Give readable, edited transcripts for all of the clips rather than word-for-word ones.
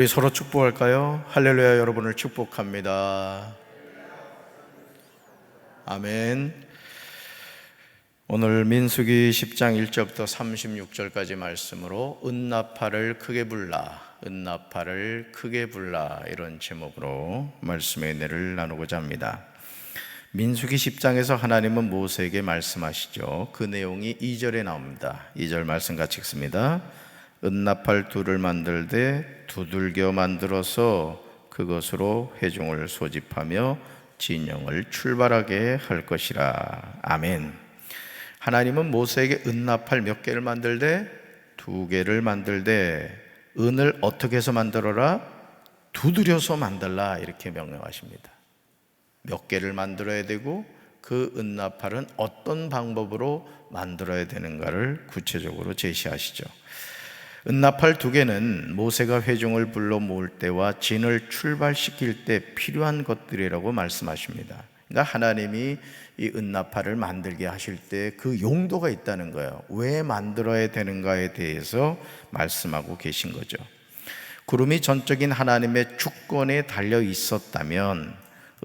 우리 서로 축복할까요? 할렐루야. 여러분을 축복합니다. 아멘. 오늘 민수기 10장 1절부터 36절까지 말씀으로 은나팔을 크게 불라, 은나팔을 크게 불라, 이런 제목으로 말씀의 은혜를 나누고자 합니다. 민수기 10장에서 하나님은 모세에게 말씀하시죠. 그 내용이 2절에 나옵니다. 2절 말씀 같이 읽습니다. 은나팔 둘을 만들되 두들겨 만들어서 그것으로 회중을 소집하며 진영을 출발하게 할 것이라. 아멘. 하나님은 모세에게 은나팔 몇 개를 만들되? 2개를 만들되, 은을 어떻게 해서 만들어라? 두드려서 만들라, 이렇게 명령하십니다. 몇 개를 만들어야 되고 그 은나팔은 어떤 방법으로 만들어야 되는가를 구체적으로 제시하시죠. 은나팔 2개는 모세가 회중을 불러 모을 때와 진을 출발시킬 때 필요한 것들이라고 말씀하십니다. 그러니까 하나님이 이 은나팔을 만들게 하실 때 그 용도가 있다는 거예요. 왜 만들어야 되는가에 대해서 말씀하고 계신 거죠. 구름이 전적인 하나님의 주권에 달려 있었다면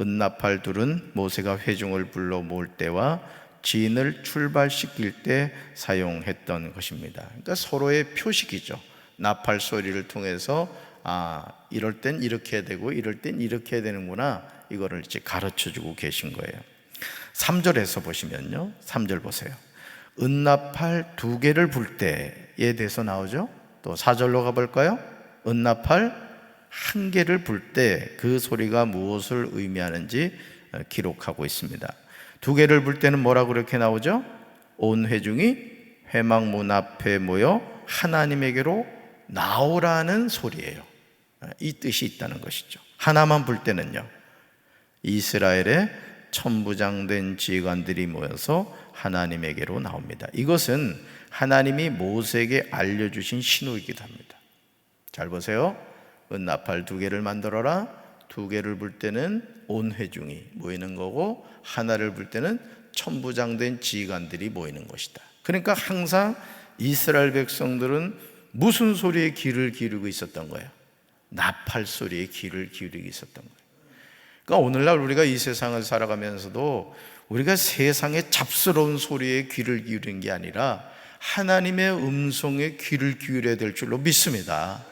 은나팔 둘은 모세가 회중을 불러 모을 때와 진을 출발시킬 때 사용했던 것입니다. 그러니까 서로의 표식이죠. 나팔 소리를 통해서 이럴 땐 이렇게 해야 되고 이럴 땐 이렇게 해야 되는구나, 이거를 이제 가르쳐주고 계신 거예요. 3절에서 보시면요, 3절 보세요. 은나팔 2개를 불 때에 대해서 나오죠. 또 4절로 가볼까요? 은나팔 1개를 불 때 그 소리가 무엇을 의미하는지 기록하고 있습니다. 2개를 불 때는 뭐라고 그렇게 나오죠? 온 회중이 회막문 앞에 모여 하나님에게로 나오라는 소리예요. 이 뜻이 있다는 것이죠. 하나만 불 때는요, 이스라엘의 천부장된 지휘관들이 모여서 하나님에게로 나옵니다. 이것은 하나님이 모세에게 알려주신 신호이기도 합니다. 잘 보세요. 은나팔 2개를 만들어라. 2개를 불 때는 온 회중이 모이는 거고, 하나를 불 때는 천부장된 지휘관들이 모이는 것이다. 그러니까 항상 이스라엘 백성들은 무슨 소리에 귀를 기울이고 있었던 거예요? 나팔 소리에 귀를 기울이고 있었던 거예요. 그러니까 오늘날 우리가 이 세상을 살아가면서도 우리가 세상의 잡스러운 소리에 귀를 기울이는 게 아니라 하나님의 음성에 귀를 기울여야 될 줄로 믿습니다.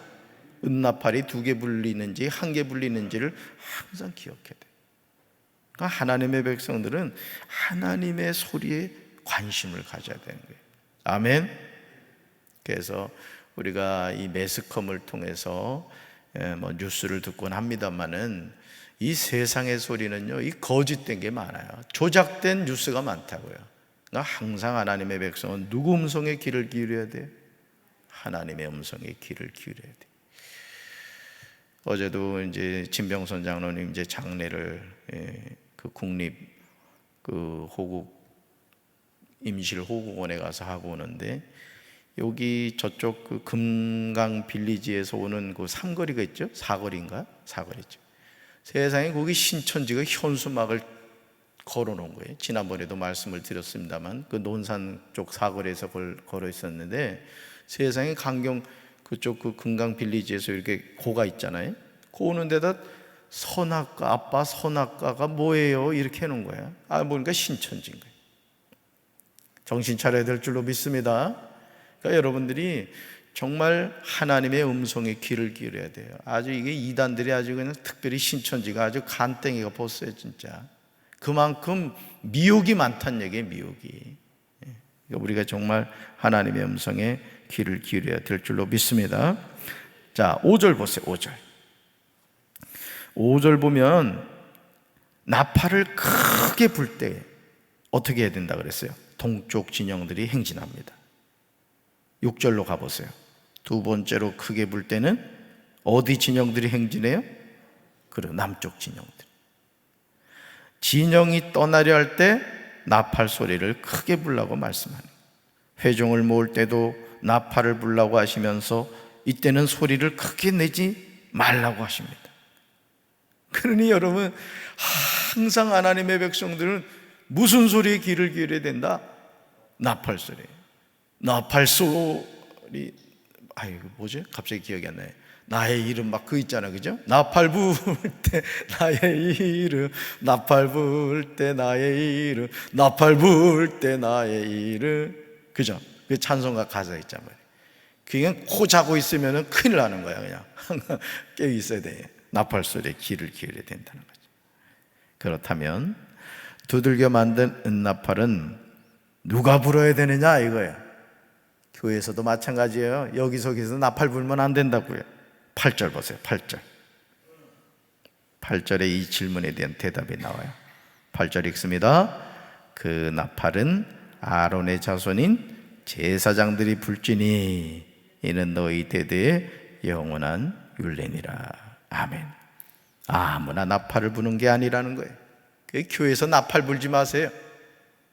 은나팔이 2개 불리는지 1개 불리는지를 항상 기억해야 돼요. 그러니까 하나님의 백성들은 하나님의 소리에 관심을 가져야 되는 거예요. 아멘. 그래서 우리가 이 매스컴을 통해서 뉴스를 듣곤 합니다만은 이 세상의 소리는요, 이 거짓된 게 많아요. 조작된 뉴스가 많다고요. 그러니까 항상 하나님의 백성은 누구 음성에 귀를 기울여야 돼요? 하나님의 음성에 귀를 기울여야 돼요. 어제도 이제 진병선 장로님 이제 장례를 그 국립 그 호국 임실 호국원에 가서 하고 오는데, 여기 저쪽 그 금강 빌리지에서 오는 그 삼거리가 있죠? 사거리인가? 사거리죠. 세상에 거기 신천지가 현수막을 걸어 놓은 거예요. 지난번에도 말씀을 드렸습니다만 그 논산 쪽 사거리에서 걸어 있었는데, 세상에 강경 그쪽 그 금강 빌리지에서 이렇게 고가 있잖아요. 고 오는 데다 선악과, 아빠 선악과가 뭐예요? 이렇게 해놓은 거야. 보니까 신천지인 거예요. 정신 차려야 될 줄로 믿습니다. 그러니까 여러분들이 정말 하나님의 음성에 귀를 기울여야 돼요. 아주 이게 이단들이 아주 그냥 특별히 신천지가 아주 간땡이가 보스예요, 진짜. 그만큼 미혹이 많다는 얘기예요, 미혹이. 그러니까 우리가 정말 하나님의 음성에 귀를 기울여야 될 줄로 믿습니다. 자, 5절 보세요. 5절 보면 나팔을 크게 불 때 어떻게 해야 된다 그랬어요? 동쪽 진영들이 행진합니다. 6절로 가보세요. 2번째로 크게 불 때는 어디 진영들이 행진해요? 그래요, 남쪽 진영들. 진영이 떠나려 할 때 나팔 소리를 크게 불라고 말씀하는 거예요. 회중을 모을 때도 나팔을 불라고 하시면서 이때는 소리를 크게 내지 말라고 하십니다. 그러니 여러분, 항상 하나님의 백성들은 무슨 소리에 귀를 기울여야 된다? 나팔 소리. 나팔 소리, 뭐지? 갑자기 기억이 안 나요. 나의 이름 막 그 있잖아, 그죠? 나팔 부을 때 나의 이름, 나팔 부을 때 나의 이름, 나팔 부을 때 나의 이름, 그죠? 그 찬송가 가사 있잖아요. 그냥 코 자고 있으면 큰일 나는 거야. 그냥 깨어 있어야 돼. 나팔 소리에 귀를 기울여야 된다는 거죠. 그렇다면 두들겨 만든 은나팔은 누가 불어야 되느냐 이거예요. 교회에서도 마찬가지예요. 여기저기서 나팔 불면 안 된다고요. 8절 보세요. 8절 8절에 이 질문에 대한 대답이 나와요. 8절 읽습니다. 그 나팔은 아론의 자손인 제사장들이 불지니 이는 너희 대대의 영원한 율례니라. 아멘. 아무나 나팔을 부는 게 아니라는 거예요. 교회에서 나팔 불지 마세요.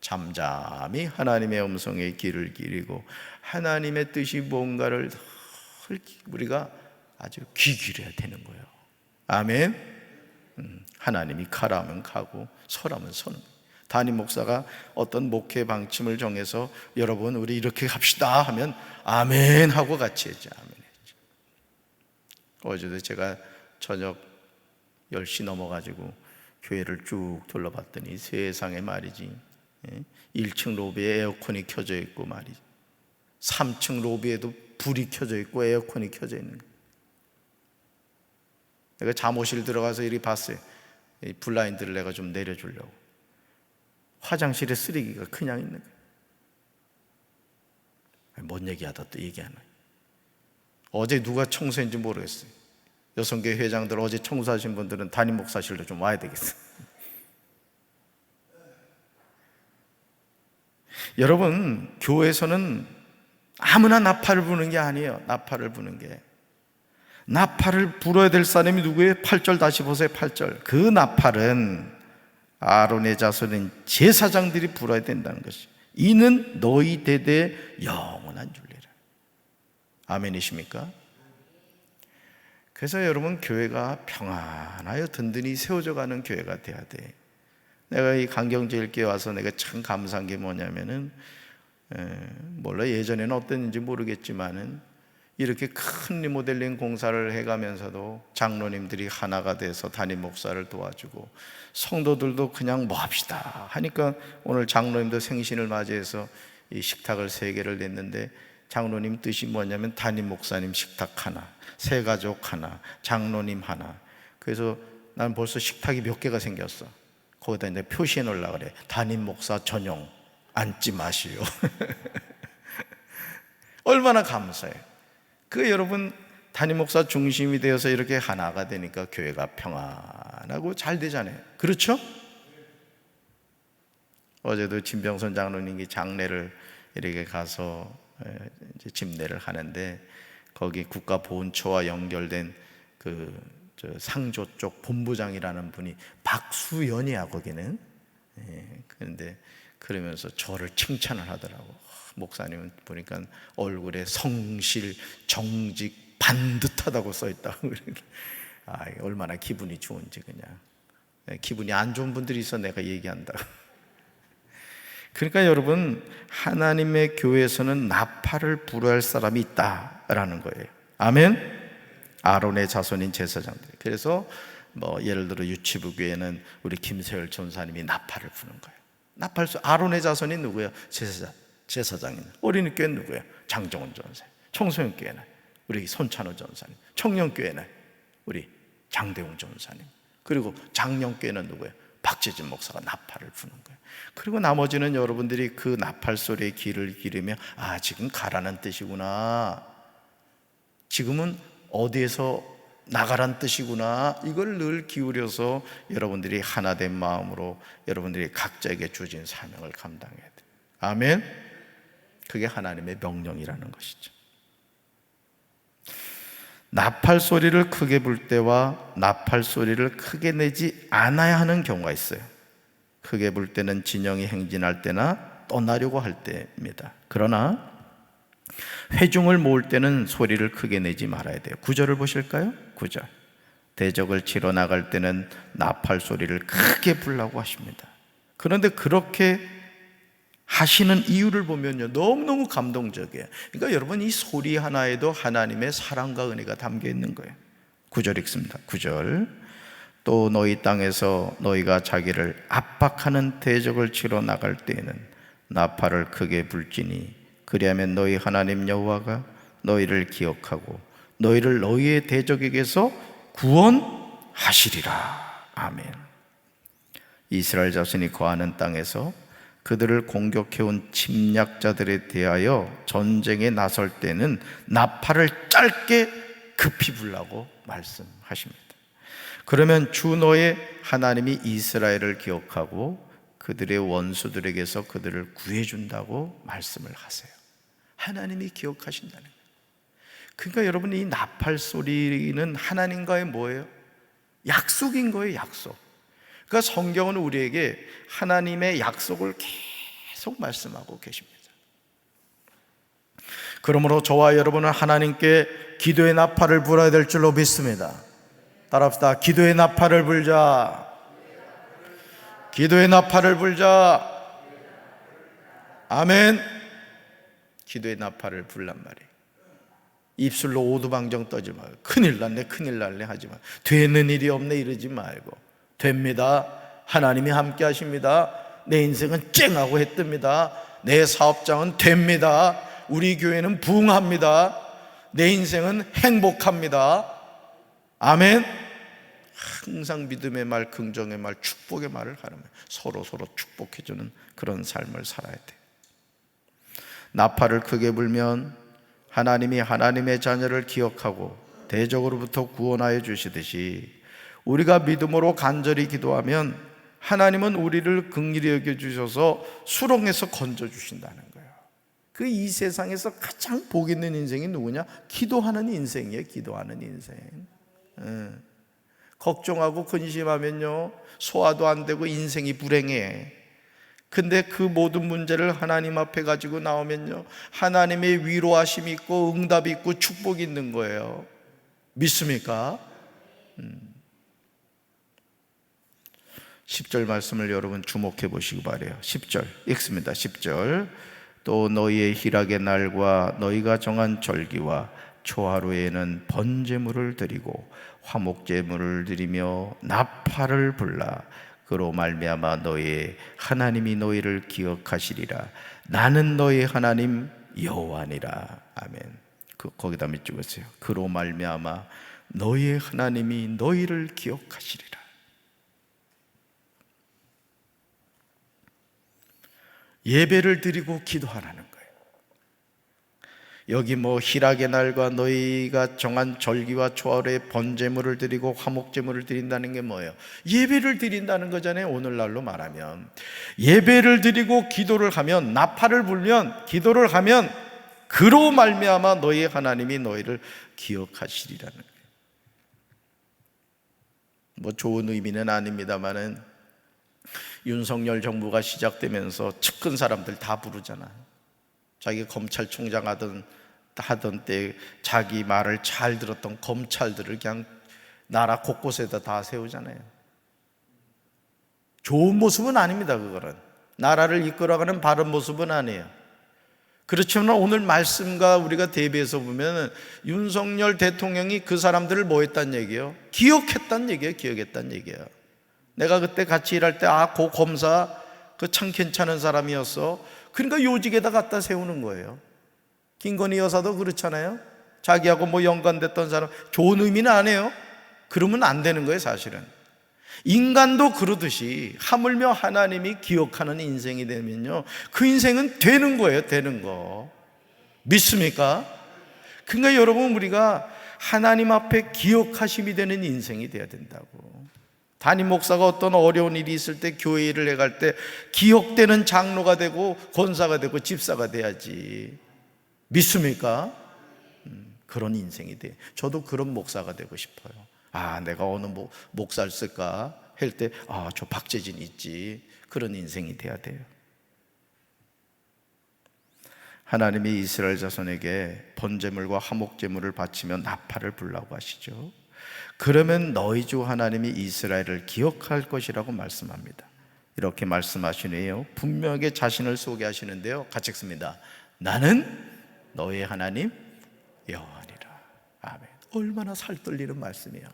잠잠히 하나님의 음성에 귀를 기울이고 하나님의 뜻이 뭔가를 우리가 아주 귀 기울여야 되는 거예요. 아멘. 하나님이 가라면 가고 서라면 서는 거예요. 담임 목사가 어떤 목회 방침을 정해서 여러분 우리 이렇게 합시다 하면 아멘 하고 같이 했죠. 아멘 했죠. 어제도 제가 저녁 10시 넘어가지고 교회를 쭉 둘러봤더니 세상에 말이지, 1층 로비에 에어컨이 켜져 있고 말이지, 3층 로비에도 불이 켜져 있고 에어컨이 켜져 있는 거예요. 내가 잠옷실 들어가서 이리 봤어요. 이 블라인드를 내가 좀 내려주려고. 화장실에 쓰레기가 그냥 있는 거예요. 뭔 얘기하다 또 얘기하나. 어제 누가 청소했는지 모르겠어요. 여성교회 회장들 어제 청소하신 분들은 담임 목사실로 좀 와야 되겠어요. 여러분, 교회에서는 아무나 나팔을 부는 게 아니에요. 나팔을 부는 게, 나팔을 불어야 될 사람이 누구예요? 8절 다시 보세요. 8절. 그 나팔은 아론의 자손인 제사장들이 불어야 된다는 것이, 이는 너희 대대의 영원한 율례라. 아멘이십니까? 그래서 여러분, 교회가 평안하여 든든히 세워져 가는 교회가 돼야 돼. 내가 이 강경제일교회 와서 내가 참 감사한 게 뭐냐면은, 몰라 예전에는 어땠는지 모르겠지만은 이렇게 큰 리모델링 공사를 해가면서도 장로님들이 하나가 돼서 담임 목사를 도와주고 성도들도 그냥 뭐 합시다 하니까 오늘 장로님도 생신을 맞이해서 이 식탁을 3개를 냈는데, 장로님 뜻이 뭐냐면 담임 목사님 식탁 하나, 새 가족 하나, 장로님 하나. 그래서 난 벌써 식탁이 몇 개가 생겼어. 거기다 이제 표시해 놓으려고 그래. 담임 목사 전용 앉지 마시오. 얼마나 감사해요. 그 여러분, 담임 목사 중심이 되어서 이렇게 하나가 되니까 교회가 평안하고 잘 되잖아요. 그렇죠? 어제도 진병선 장로님이 장례를 이렇게 가서 이제 집례를 하는데, 거기 국가보훈처와 연결된 그 상조 쪽 본부장이라는 분이 박수연이야 거기는. 그런데 그러면서 저를 칭찬을 하더라고. 목사님은 보니까 얼굴에 성실, 정직, 반듯하다고 써있다고. 아, 얼마나 기분이 좋은지. 그냥 기분이 안 좋은 분들이 있어 내가 얘기한다. 그러니까 여러분, 하나님의 교회에서는 나팔을 불어야 할 사람이 있다라는 거예요. 아멘. 아론의 자손인 제사장들. 그래서 뭐 예를 들어 유치부 교회는 우리 김세열 전사님이 나팔을 부는 거예요. 나팔 아론의 자손이 누구예요? 제사장인. 어린이 교회는 누구예요? 장정원 전사. 청소년 교회는 우리 손찬호 전사님. 청년 교회는 우리 장대웅 전사님. 그리고 장년 교회는 누구예요? 박재진 목사가 나팔을 부는 거예요. 그리고 나머지는 여러분들이 그 나팔 소리에 귀를 기르며, 아, 지금 가라는 뜻이구나, 지금은 어디에서 나가란 뜻이구나, 이걸 늘 기울여서 여러분들이 하나된 마음으로 여러분들이 각자에게 주어진 사명을 감당해야 돼요. 아멘. 그게 하나님의 명령이라는 것이죠. 나팔 소리를 크게 불 때와 나팔 소리를 크게 내지 않아야 하는 경우가 있어요. 크게 불 때는 진영이 행진할 때나 떠나려고 할 때입니다. 그러나 회중을 모을 때는 소리를 크게 내지 말아야 돼요. 9절을 보실까요? 9절. 대적을 치러 나갈 때는 나팔 소리를 크게 불라고 하십니다. 그런데 그렇게 하시는 이유를 보면요, 너무너무 감동적이에요. 그러니까 여러분, 이 소리 하나에도 하나님의 사랑과 은혜가 담겨 있는 거예요. 9절 읽습니다. 9절. 또 너희 땅에서 너희가 자기를 압박하는 대적을 치러 나갈 때에는 나팔을 크게 불지니 그리하면 너희 하나님 여호와가 너희를 기억하고 너희를 너희의 대적에게서 구원하시리라. 아멘. 이스라엘 자손이 거하는 땅에서 그들을 공격해온 침략자들에 대하여 전쟁에 나설 때는 나팔을 짧게 급히 불라고 말씀하십니다. 그러면 주 너의 하나님이 이스라엘을 기억하고 그들의 원수들에게서 그들을 구해준다고 말씀을 하세요. 하나님이 기억하신다는 거예요. 그러니까 여러분, 이 나팔 소리는 하나님과의 뭐예요? 약속인 거예요. 약속. 그러니까 성경은 우리에게 하나님의 약속을 계속 말씀하고 계십니다. 그러므로 저와 여러분은 하나님께 기도의 나팔을 불어야 될 줄로 믿습니다. 따라합시다. 기도의 나팔을 불자. 기도의 나팔을 불자. 아멘. 기도의 나팔을 불란 말이에요. 입술로 오두방정 떠지 말고 큰일 났네 큰일 날래 하지 말고 되는 일이 없네 이러지 말고 됩니다. 하나님이 함께 하십니다. 내 인생은 쨍하고 해뜹니다. 내 사업장은 됩니다. 우리 교회는 부흥합니다. 내 인생은 행복합니다. 아멘. 항상 믿음의 말, 긍정의 말, 축복의 말을 하면 서로 축복해주는 그런 삶을 살아야 돼. 나팔을 크게 불면 하나님이 하나님의 자녀를 기억하고 대적으로부터 구원하여 주시듯이 우리가 믿음으로 간절히 기도하면 하나님은 우리를 긍휼히 여겨주셔서 수렁에서 건져주신다는 거예요. 그 이 세상에서 가장 복 있는 인생이 누구냐? 기도하는 인생이에요. 기도하는 인생. 걱정하고 근심하면요, 소화도 안 되고 인생이 불행해. 근데 그 모든 문제를 하나님 앞에 가지고 나오면요, 하나님의 위로하심이 있고 응답이 있고 축복이 있는 거예요. 믿습니까? 10절 말씀을 여러분 주목해 보시기 바라요. 10절 읽습니다. 10절. 또 너희의 희락의 날과 너희가 정한 절기와 초하루에는 번제물을 드리고 화목제물을 드리며 나팔을 불라 그로 말미암아 너희의 하나님이 너희를 기억하시리라. 나는 너희 하나님 여호와니라. 아멘. 거기다 밑줄으세요. 그로 말미암아 너희의 하나님이 너희를 기억하시리라. 예배를 드리고 기도하라는 거예요. 여기 희락의 날과 너희가 정한 절기와 초하루에 번제물을 드리고 화목제물을 드린다는 게 뭐예요? 예배를 드린다는 거잖아요. 오늘날로 말하면 예배를 드리고 기도를 하면, 나팔을 불면, 기도를 하면 그로 말미암아 너희 하나님이 너희를 기억하시리라는 거예요. 좋은 의미는 아닙니다만은 윤석열 정부가 시작되면서 측근 사람들 다 부르잖아. 자기 검찰총장 하던 때 자기 말을 잘 들었던 검찰들을 그냥 나라 곳곳에다 다 세우잖아요. 좋은 모습은 아닙니다. 그거는 나라를 이끌어가는 바른 모습은 아니에요. 그렇지만 오늘 말씀과 우리가 대비해서 보면 윤석열 대통령이 그 사람들을 뭐 했단 얘기예요? 기억했단 얘기예요. 기억했단 얘기예요. 내가 그때 같이 일할 때 그 검사 참 괜찮은 사람이었어. 그러니까 요직에다 갖다 세우는 거예요. 김건희 여사도 그렇잖아요. 자기하고 연관됐던 사람, 좋은 의미는 안 해요. 그러면 안 되는 거예요. 사실은 인간도 그러듯이 하물며 하나님이 기억하는 인생이 되면요, 그 인생은 되는 거예요. 되는 거 믿습니까? 그러니까 여러분, 우리가 하나님 앞에 기억하심이 되는 인생이 돼야 된다고. 담임 목사가 어떤 어려운 일이 있을 때 교회 일을 해갈 때 기억되는 장로가 되고 권사가 되고 집사가 돼야지. 믿습니까? 그런 인생이 돼. 저도 그런 목사가 되고 싶어요. 내가 어느 목사를 쓸까 할 때 저 박재진 있지. 그런 인생이 돼야 돼요. 하나님이 이스라엘 자손에게 번제물과 화목제물을 바치며 나팔을 불라고 하시죠. 그러면 너희 주 하나님이 이스라엘을 기억할 것이라고 말씀합니다. 이렇게 말씀하시네요. 분명하게 자신을 소개하시는데요. 같이 읽습니다. 나는 너의 하나님 여호와니라. 아멘. 얼마나 살떨리는 말씀이에요.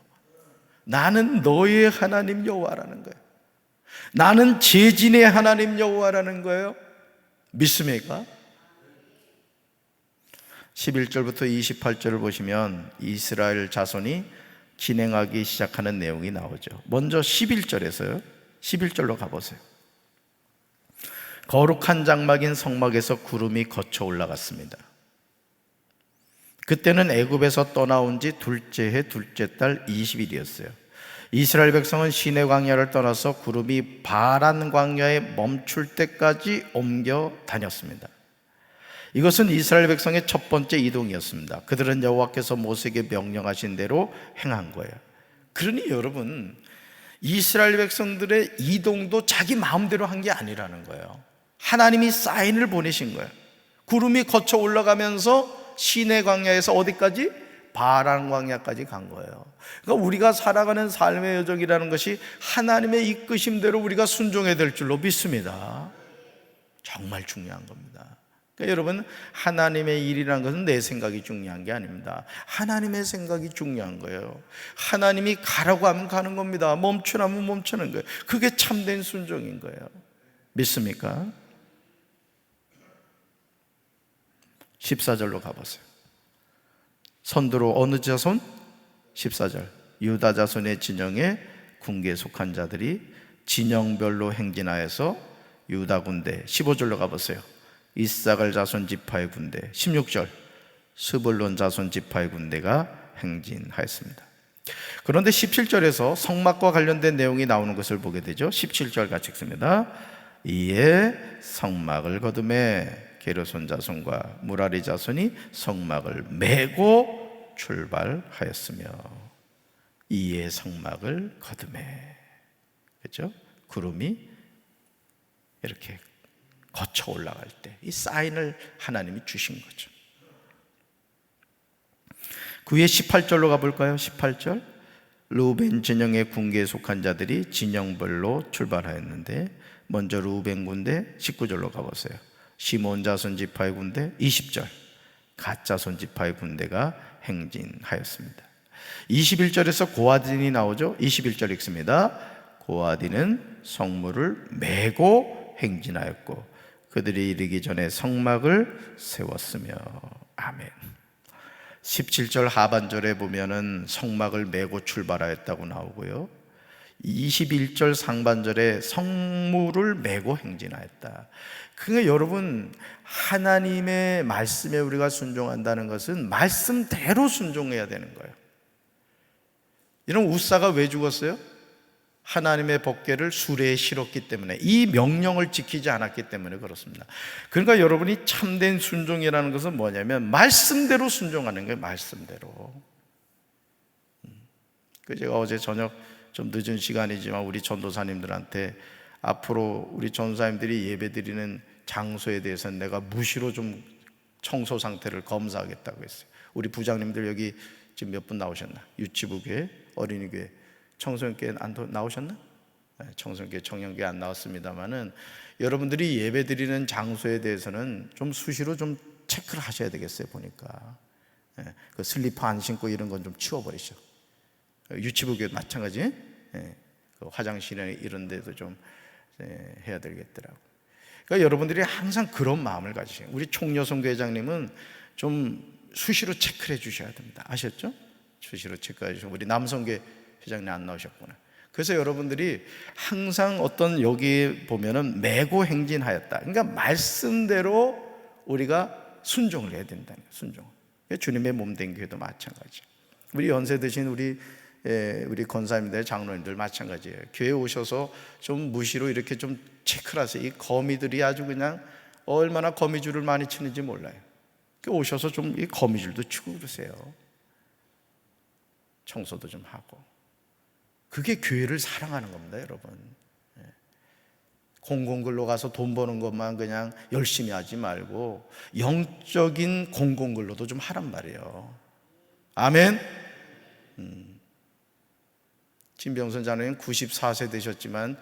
나는 너의 하나님 여호와라는 거예요. 나는 제진의 하나님 여호와라는 거예요. 믿습니까? 11절부터 28절을 보시면 이스라엘 자손이 진행하기 시작하는 내용이 나오죠. 먼저 11절에서요. 11절로 가보세요. 거룩한 장막인 성막에서 구름이 거쳐 올라갔습니다. 그때는 애굽에서 떠나온 지 둘째 해 둘째 달 20일이었어요. 이스라엘 백성은 시내 광야를 떠나서 구름이 바란 광야에 멈출 때까지 옮겨 다녔습니다. 이것은 이스라엘 백성의 첫 번째 이동이었습니다. 그들은 여호와께서 모세에게 명령하신 대로 행한 거예요. 그러니 여러분, 이스라엘 백성들의 이동도 자기 마음대로 한 게 아니라는 거예요. 하나님이 사인을 보내신 거예요. 구름이 거쳐 올라가면서 시내 광야에서 어디까지? 바란 광야까지 간 거예요. 그러니까 우리가 살아가는 삶의 여정이라는 것이 하나님의 이끄심대로 우리가 순종해야 될 줄로 믿습니다. 정말 중요한 겁니다. 그러니까 여러분, 하나님의 일이라는 것은 내 생각이 중요한 게 아닙니다. 하나님의 생각이 중요한 거예요. 하나님이 가라고 하면 가는 겁니다. 멈추라면 멈추는 거예요. 그게 참된 순종인 거예요. 믿습니까? 14절로 가보세요. 선두로 어느 자손? 14절. 유다 자손의 진영에 군계에 속한 자들이 진영별로 행진하여서 유다 군대. 15절로 가보세요. 이사갈 자손 지파의 군대. 16절. 스불론 자손 지파의 군대가 행진하였습니다. 그런데 17절에서 성막과 관련된 내용이 나오는 것을 보게 되죠. 17절 같이 읽습니다. 이에 성막을 거두매 게르손 자손과 무라리 자손이 성막을 메고 출발하였으며, 이에 성막을 거두매. 그렇죠? 구름이 이렇게 거쳐 올라갈 때 이 사인을 하나님이 주신 거죠. 그 위에 18절로 가볼까요? 18절. 루벤 진영의 군계에 속한 자들이 진영별로 출발하였는데, 먼저 루벤 군대. 19절로 가보세요. 시몬 자손 지파의 군대. 20절. 갓 자손 지파의 군대가 행진하였습니다. 21절에서 고아딘이 나오죠. 21절 읽습니다. 고아딘은 성물을 메고 행진하였고 그들이 이르기 전에 성막을 세웠으며. 아멘. 17절 하반절에 보면은 성막을 메고 출발하였다고 나오고요, 21절 상반절에 성물을 메고 행진하였다. 그러니까 여러분, 하나님의 말씀에 우리가 순종한다는 것은 말씀대로 순종해야 되는 거예요. 이런 우사가 왜 죽었어요? 하나님의 법궤를 수레에 실었기 때문에, 이 명령을 지키지 않았기 때문에 그렇습니다. 그러니까 여러분이 참된 순종이라는 것은 뭐냐면 말씀대로 순종하는 거예요. 말씀대로. 제가 어제 저녁 좀 늦은 시간이지만 우리 전도사님들한테 앞으로 우리 전도사님들이 예배드리는 장소에 대해서는 내가 무시로 좀 청소 상태를 검사하겠다고 했어요. 우리 부장님들 여기 지금 몇 분 나오셨나? 유치부교회, 어린이교회, 청소년교회 안 나오셨나? 청소년교회, 청년교회 안 나왔습니다만은 여러분들이 예배드리는 장소에 대해서는 좀 수시로 좀 체크를 하셔야 되겠어요. 보니까 그 슬리퍼 안 신고 이런 건 좀 치워버리셔. 유치부교회 마찬가지. 그 화장실에 이런 데도 좀 해야 되겠더라고. 그러니까 여러분들이 항상 그런 마음을 가지세요. 우리 총여성교 회장님은 좀 수시로 체크를 해 주셔야 됩니다. 아셨죠? 수시로 체크해 주시고, 우리 남성교 회장님 안 나오셨구나. 그래서 여러분들이 항상 어떤 여기 보면은 메고 행진하였다. 그러니까 말씀대로 우리가 순종을 해야 된다는 거예요. 순종. 주님의 몸된 교회도 마찬가지. 우리 연세 드신 우리 권사님들, 장로님들 마찬가지예요. 교회 오셔서 좀 무시로 이렇게 좀 체크를 하세요. 이 거미들이 아주 그냥 얼마나 거미줄을 많이 치는지 몰라요. 오셔서 좀 이 거미줄도 치고 그러세요. 청소도 좀 하고. 그게 교회를 사랑하는 겁니다, 여러분. 공공근로 가서 돈 버는 것만 그냥 열심히 하지 말고 영적인 공공근로도 좀 하란 말이에요. 아멘. 진병선 자매는 94세 되셨지만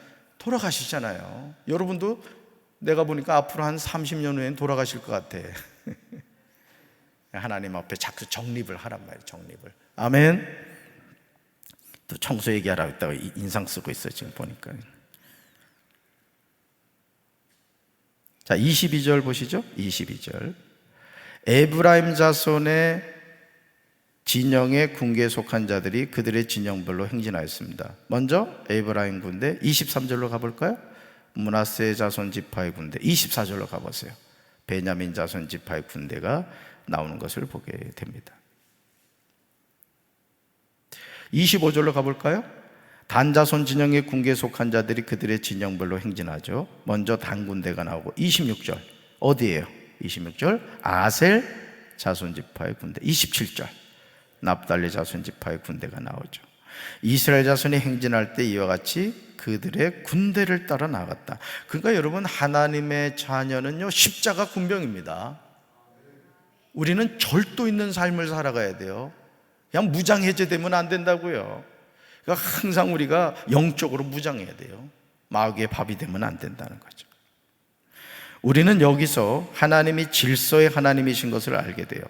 돌아가시잖아요. 여러분도 내가 보니까 앞으로 한 30년 후엔 돌아가실 것 같아. 하나님 앞에 자꾸 정립을 하란 말이에요. 정립을. 아멘. 또 청소 얘기하라고 했다고 인상 쓰고 있어요. 지금 보니까. 자, 22절 보시죠. 22절. 에브라임 자손의 진영의 군계에 속한 자들이 그들의 진영별로 행진하였습니다. 먼저 에브라임 군대 23절로 가볼까요? 므낫세 자손 지파의 군대 24절로 가보세요. 베냐민 자손 지파의 군대가 나오는 것을 보게 됩니다. 25절로 가볼까요? 단 자손 진영의 군계에 속한 자들이 그들의 진영별로 행진하죠. 먼저 단 군대가 나오고 26절 어디예요? 26절 아셀 자손 지파의 군대. 27절 납달리 자손 지파의 군대가 나오죠. 이스라엘 자손이 행진할 때 이와 같이 그들의 군대를 따라 나갔다. 그러니까 여러분, 하나님의 자녀는요 십자가 군병입니다. 우리는 절도 있는 삶을 살아가야 돼요. 그냥 무장해제되면 안 된다고요. 그러니까 항상 우리가 영적으로 무장해야 돼요. 마귀의 밥이 되면 안 된다는 거죠. 우리는 여기서 하나님이 질서의 하나님이신 것을 알게 돼요.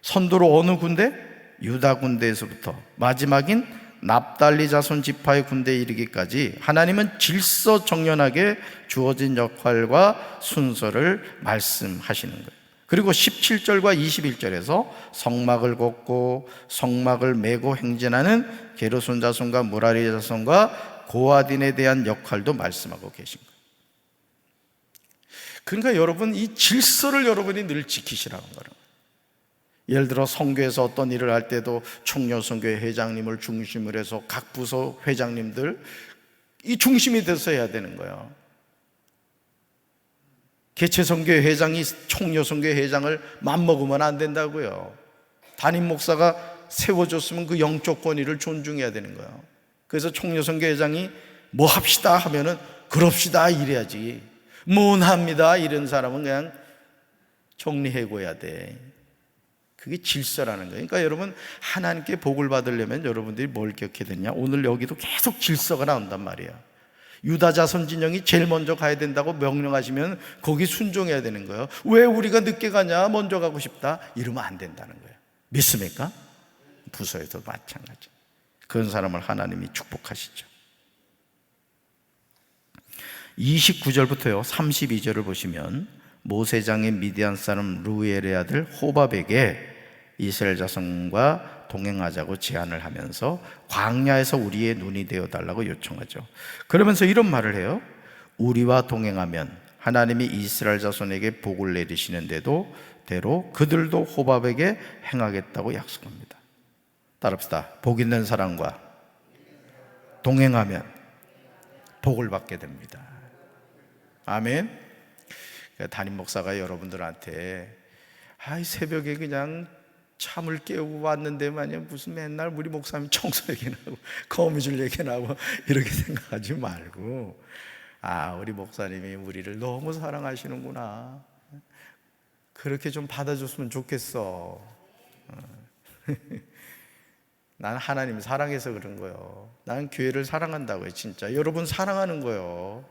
선두로 어느 군대? 유다 군대에서부터 마지막인 납달리 자손 지파의 군대에 이르기까지 하나님은 질서 정연하게 주어진 역할과 순서를 말씀하시는 거예요. 그리고 17절과 21절에서 성막을 걷고 성막을 메고 행진하는 게르손 자손과 무라리 자손과 고하딘에 대한 역할도 말씀하고 계신 거예요. 그러니까 여러분, 이 질서를 여러분이 늘 지키시라는 거예요. 예를 들어 성교에서 어떤 일을 할 때도 청년선교회 회장님을 중심으로 해서 각 부서 회장님들 이 중심이 돼서 해야 되는 거예요. 개체선교회 회장이 총여선교회 회장을 맘먹으면 안 된다고요. 담임 목사가 세워줬으면 그 영적 권위를 존중해야 되는 거예요. 그래서 총여선교회 회장이 뭐 합시다 하면은 그럽시다 이래야지. 못합니다 이런 사람은 그냥 정리해고야 돼. 그게 질서라는 거예요. 그러니까 여러분, 하나님께 복을 받으려면 여러분들이 뭘 기억해야 되냐? 오늘 여기도 계속 질서가 나온단 말이에요. 유다 자손 진영이 제일 먼저 가야 된다고 명령하시면 거기 순종해야 되는 거예요. 왜 우리가 늦게 가냐? 먼저 가고 싶다? 이러면 안 된다는 거예요. 믿습니까? 부서에도 마찬가지. 그런 사람을 하나님이 축복하시죠. 29절부터요 32절을 보시면 모세장의 미디안 사람 루엘의 아들 호밥에게 이스라엘 자손과 동행하자고 제안을 하면서 광야에서 우리의 눈이 되어달라고 요청하죠. 그러면서 이런 말을 해요. 우리와 동행하면 하나님이 이스라엘 자손에게 복을 내리시는데도 대로 그들도 호밥에게 행하겠다고 약속합니다. 따라합시다. 복 있는 사람과 동행하면 복을 받게 됩니다. 아멘. 담임 목사가 여러분들한테 새벽에 그냥 잠을 깨우고 왔는데 만약 무슨 맨날 우리 목사님 청소 얘기나 하고 거미줄 얘기나 하고 이렇게 생각하지 말고, 우리 목사님이 우리를 너무 사랑하시는구나, 그렇게 좀 받아줬으면 좋겠어. 난 하나님 사랑해서 그런 거예요. 나는 교회를 사랑한다고요. 진짜 여러분 사랑하는 거예요.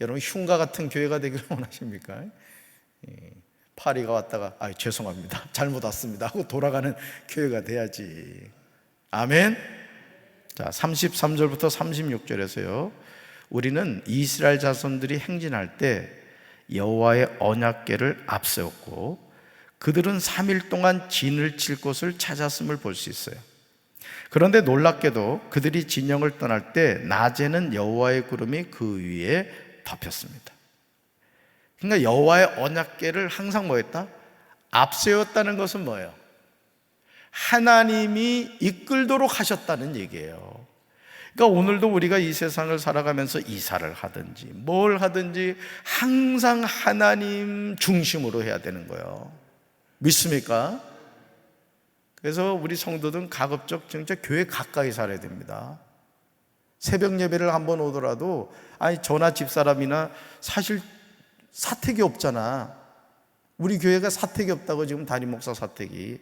여러분 흉가 같은 교회가 되기를 원하십니까? 파리가 왔다가 죄송합니다, 잘못 왔습니다 하고 돌아가는 교회가 돼야지. 아멘. 자, 33절부터 36절에서요 우리는 이스라엘 자손들이 행진할 때 여호와의 언약궤를 앞세웠고 그들은 3일 동안 진을 칠 곳을 찾았음을 볼 수 있어요. 그런데 놀랍게도 그들이 진영을 떠날 때 낮에는 여호와의 구름이 그 위에 덮였습니다. 그러니까 여호와의 언약궤를 항상 뭐였다? 앞세웠다는 것은 뭐예요? 하나님이 이끌도록 하셨다는 얘기예요. 그러니까 오늘도 우리가 이 세상을 살아가면서 이사를 하든지 뭘 하든지 항상 하나님 중심으로 해야 되는 거예요. 믿습니까? 그래서 우리 성도들은 가급적 진짜 교회 가까이 살아야 됩니다. 새벽 예배를 한번 오더라도 저나 집사람이나 사실 사택이 없잖아. 우리 교회가 사택이 없다고 지금 담임 목사 사택이.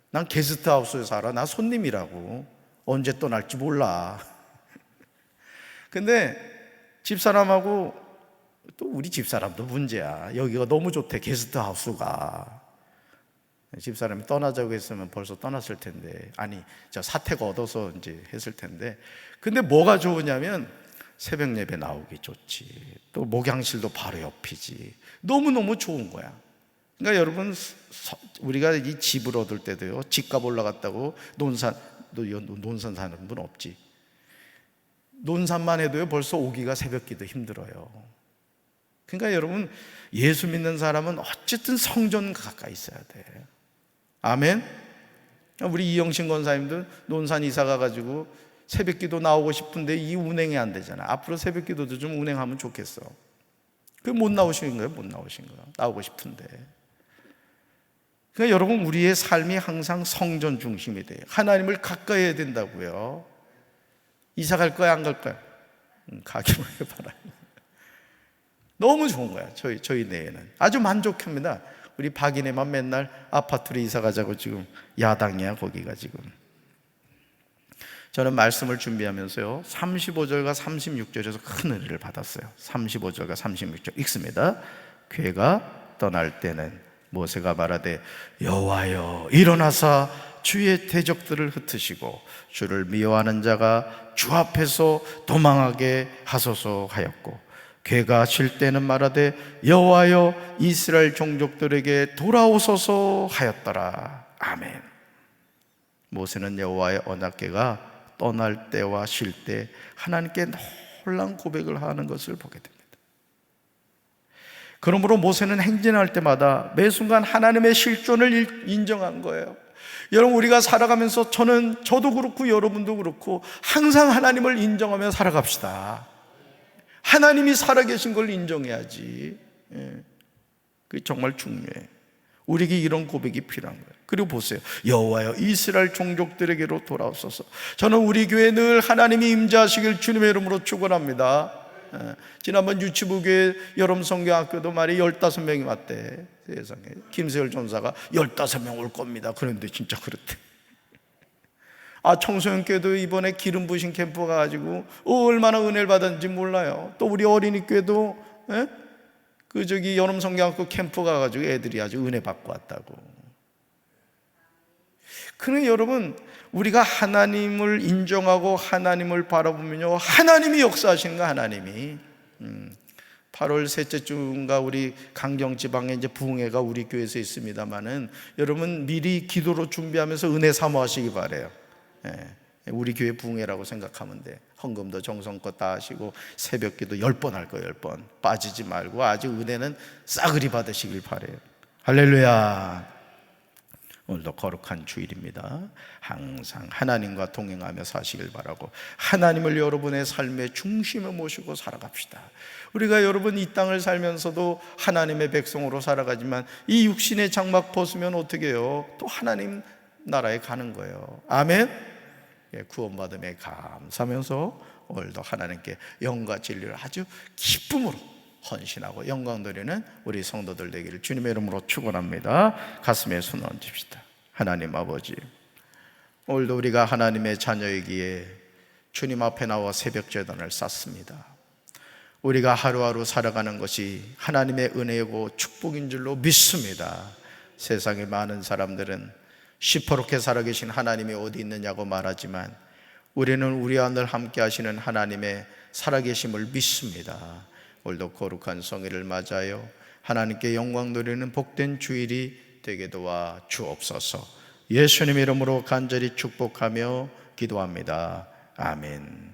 난 게스트하우스에 살아. 나 손님이라고. 언제 떠날지 몰라. 근데 집사람하고 또 우리 집사람도 문제야. 여기가 너무 좋대, 게스트하우스가. 집사람이 떠나자고 했으면 벌써 떠났을 텐데, 아니 저 사택 얻어서 이제 했을 텐데, 근데 뭐가 좋으냐면 새벽 예배 나오기 좋지, 또 목양실도 바로 옆이지. 너무너무 좋은 거야. 그러니까 여러분, 우리가 이 집을 얻을 때도요, 집값 올라갔다고 논산 사는 분 없지. 논산만 해도요 벌써 오기가 새벽기도 힘들어요. 그러니까 여러분, 예수 믿는 사람은 어쨌든 성전 가까이 있어야 돼. 아멘. 우리 이영신 권사님도 논산 이사 가가지고 새벽기도 나오고 싶은데 이 운행이 안 되잖아. 앞으로 새벽기도도 좀 운행하면 좋겠어. 그 못 나오신 거예요? 못 나오신 거야. 나오고 싶은데. 그러니까 여러분, 우리의 삶이 항상 성전 중심이 돼요. 하나님을 가까이 해야 된다고요. 이사 갈 거야, 안 갈 거야? 가기만 해봐라. 너무 좋은 거야. 저희 내에는 아주 만족합니다. 우리 박인혜만 맨날 아파트로 이사 가자고 지금 야당이야, 거기가 지금. 저는 말씀을 준비하면서요 35절과 36절에서 큰 은혜를 받았어요. 35절과 36절 읽습니다. 괴가 떠날 때는 모세가 말하되 여호와여 일어나사 주의 대적들을 흩으시고 주를 미워하는 자가 주 앞에서 도망하게 하소서 하였고, 괴가 쉴 때는 말하되 여호와여 이스라엘 종족들에게 돌아오소서 하였더라. 아멘. 모세는 여호와의 언약궤가 떠날 때와 쉴 때 하나님께 놀라운 고백을 하는 것을 보게 됩니다. 그러므로 모세는 행진할 때마다 매 순간 하나님의 실존을 인정한 거예요. 여러분, 우리가 살아가면서 저도 그렇고 여러분도 그렇고 항상 하나님을 인정하며 살아갑시다. 하나님이 살아계신 걸 인정해야지. 그게 정말 중요해. 우리에게 이런 고백이 필요한 거예요. 그리고 보세요. 여호와여 이스라엘 종족들에게로 돌아오소서. 저는 우리 교회에 늘 하나님이 임재하시길 주님의 이름으로 축원합니다. 지난번 유치부교회 여름성경학교도 말이 15명이 왔대. 세상에. 김세열 전사가 15명 올 겁니다. 그런데 진짜 그렇대. 청소년교회도 이번에 기름 부신 캠프 가가지고 얼마나 은혜를 받았는지 몰라요. 또 우리 어린이교회도 여름성경학교 캠프 가가지고 애들이 아주 은혜 받고 왔다고. 그러니 여러분, 우리가 하나님을 인정하고 하나님을 바라보면요 하나님이 역사하시는 거. 하나님이 8월 셋째 주인가 우리 강경지방에 이제 부흥회가 우리 교회에서 있습니다만은 여러분 미리 기도로 준비하면서 은혜 사모하시기 바래요. 우리 교회 부흥회라고 생각하면 돼. 헌금도 정성껏 다 하시고 새벽기도 10번 할 거예요. 10번 빠지지 말고 아주 은혜는 싸그리 받으시길 바래요. 할렐루야. 오늘도 거룩한 주일입니다. 항상 하나님과 동행하며 사시길 바라고 하나님을 여러분의 삶의 중심에 모시고 살아갑시다. 우리가 여러분 이 땅을 살면서도 하나님의 백성으로 살아가지만 이 육신의 장막 벗으면 어떻게 해요? 또 하나님 나라에 가는 거예요. 아멘. 구원받음에 감사하면서 오늘도 하나님께 영과 진리를 아주 기쁨으로 헌신하고 영광 드리는 우리 성도들 되기를 주님의 이름으로 축원합니다. 가슴에 손 얹읍시다. 하나님 아버지, 오늘도 우리가 하나님의 자녀이기에 주님 앞에 나와 새벽 제단을 쌓습니다. 우리가 하루하루 살아가는 것이 하나님의 은혜이고 축복인 줄로 믿습니다. 세상의 많은 사람들은 시퍼렇게 살아계신 하나님이 어디 있느냐고 말하지만 우리는 우리와 늘 함께 하시는 하나님의 살아계심을 믿습니다. 오늘도 거룩한 성일을 맞아요 하나님께 영광 돌리는 복된 주일이 되게 도와 주옵소서. 예수님 이름으로 간절히 축복하며 기도합니다. 아멘.